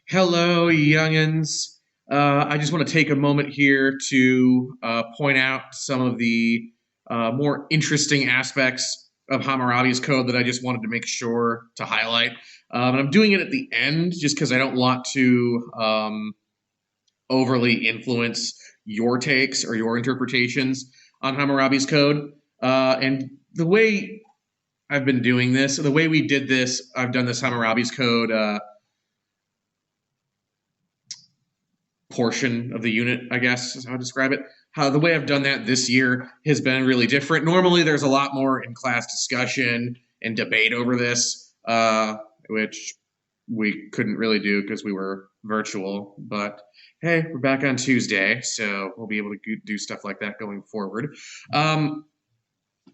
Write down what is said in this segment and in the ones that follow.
Hello, youngins. I just want to take a moment here to point out some of the more interesting aspects of Hammurabi's code that I just wanted to make sure to highlight. And I'm doing it at the end just because I don't want to overly influence your takes or your interpretations on Hammurabi's code. And the way I've been doing this, the way we did this, I've done this Hammurabi's code portion of the unit, I guess is how I describe it. How the way I've done that this year has been really different. Normally, there's a lot more in-class discussion and debate over this, which we couldn't really do because we were virtual. But hey, we're back on Tuesday, so we'll be able to do stuff like that going forward.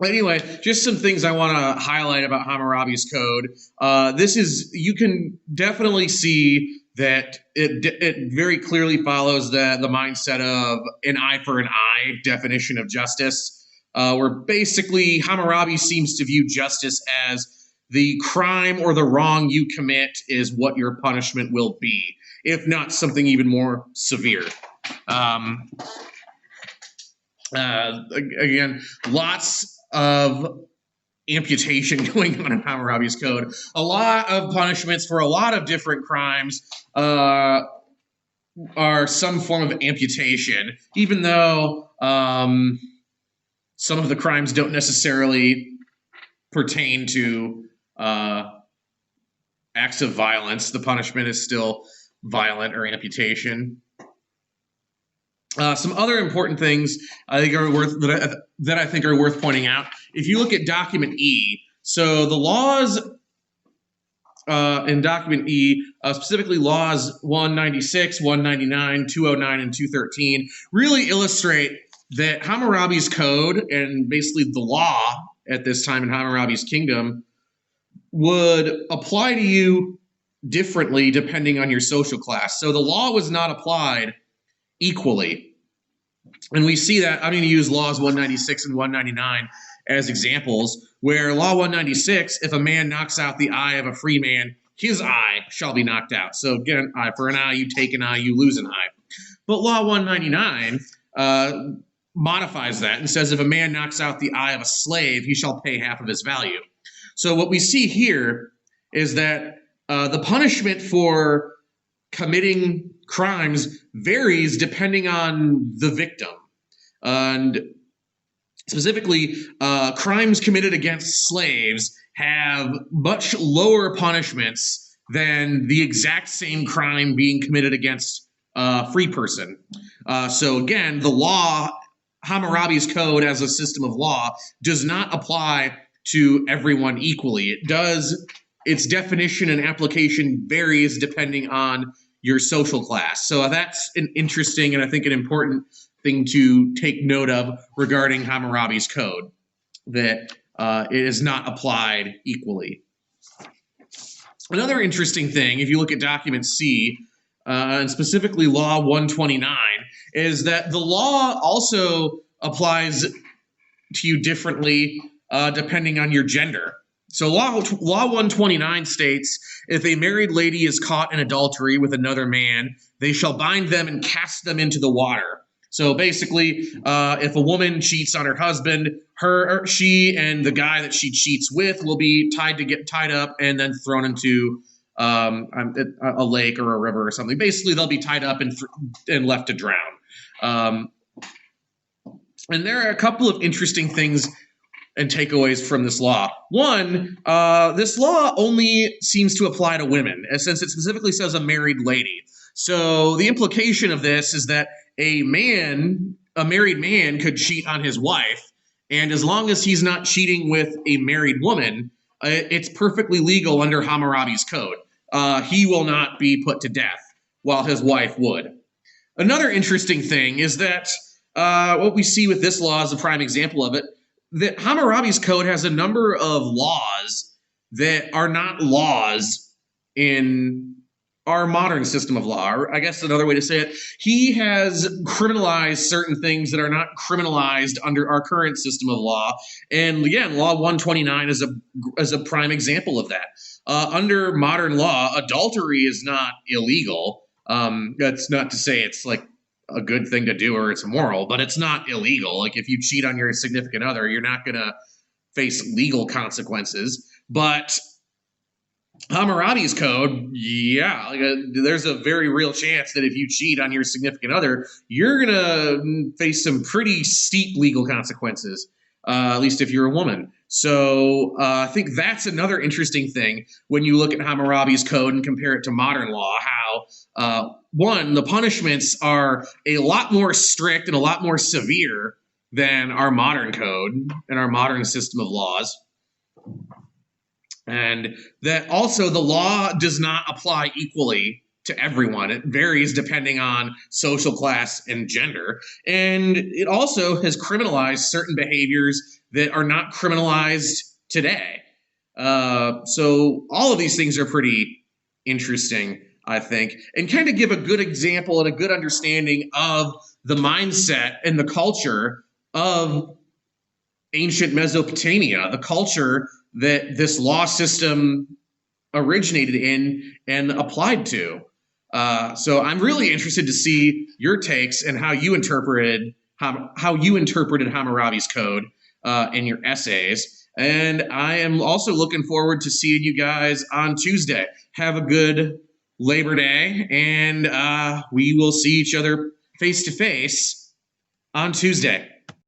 Anyway, just some things I want to highlight about Hammurabi's code. You can definitely see that it very clearly follows the mindset of an eye for an eye definition of justice, where basically Hammurabi seems to view justice as the crime or the wrong you commit is what your punishment will be, if not something even more severe. Again, lots of amputation going on in Hammurabi's code. A lot of punishments for a lot of different crimes are some form of amputation, even though some of the crimes don't necessarily pertain to acts of violence. The punishment is still violent or amputation. Some other important things I think are worth pointing out. If you look at document E, so the laws in document E, specifically laws 196, 199, 209, and 213, really illustrate that Hammurabi's code and basically the law at this time in Hammurabi's kingdom would apply to you differently depending on your social class. So the law was not applied equally. And we see that, I'm going to use laws 196 and 199 as examples, where law 196, if a man knocks out the eye of a free man, his eye shall be knocked out. So again, eye for an eye, you take an eye, you lose an eye. But law 199 modifies that and says if a man knocks out the eye of a slave, he shall pay half of his value. So what we see here is that the punishment for committing crimes varies depending on the victim. And specifically, crimes committed against slaves have much lower punishments than the exact same crime being committed against a free person. So again, the law, Hammurabi's code as a system of law, does not apply to everyone equally. It does, its definition and application varies depending on your social class. So that's an interesting and I think an important thing to take note of regarding Hammurabi's code, that it is not applied equally. Another interesting thing, if you look at document C, and specifically law 129, is that the law also applies to you differently depending on your gender. So law 129 states, if a married lady is caught in adultery with another man, they shall bind them and cast them into the water. So basically, if a woman cheats on her husband, she and the guy that she cheats with will be tied up and then thrown into a lake or a river or something. Basically, they'll be tied up and left to drown. And there are a couple of interesting things and takeaways from this law. One, this law only seems to apply to women, since it specifically says a married lady. So the implication of this is that a married man could cheat on his wife, and as long as he's not cheating with a married woman, it's perfectly legal under Hammurabi's code. He will not be put to death, while his wife would. Another interesting thing is that what we see with this law is a prime example of it, that Hammurabi's code has a number of laws that are not laws in our modern system of law. Or I guess another way to say it, he has criminalized certain things that are not criminalized under our current system of law. And again, law 129 is a prime example of that. under modern law, adultery is not illegal. That's not to say it's like a good thing to do or it's immoral, but it's not illegal. Like if you cheat on your significant other, you're not going to face legal consequences. But Hammurabi's code, yeah, there's a very real chance that if you cheat on your significant other, you're going to face some pretty steep legal consequences, at least if you're a woman. So I think that's another interesting thing when you look at Hammurabi's code and compare it to modern law, how, one, the punishments are a lot more strict and a lot more severe than our modern code and our modern system of laws. And that also the law does not apply equally to everyone. It varies depending on social class and gender. And it also has criminalized certain behaviors that are not criminalized today. So all of these things are pretty interesting, I think, and kind of give a good example and a good understanding of the mindset and the culture of ancient Mesopotamia, the culture that this law system originated in and applied to. So I'm really interested to see your takes and how you interpreted Hammurabi's code in your essays. And I am also looking forward to seeing you guys on Tuesday. Have a good Labor Day, and we will see each other face to face on Tuesday.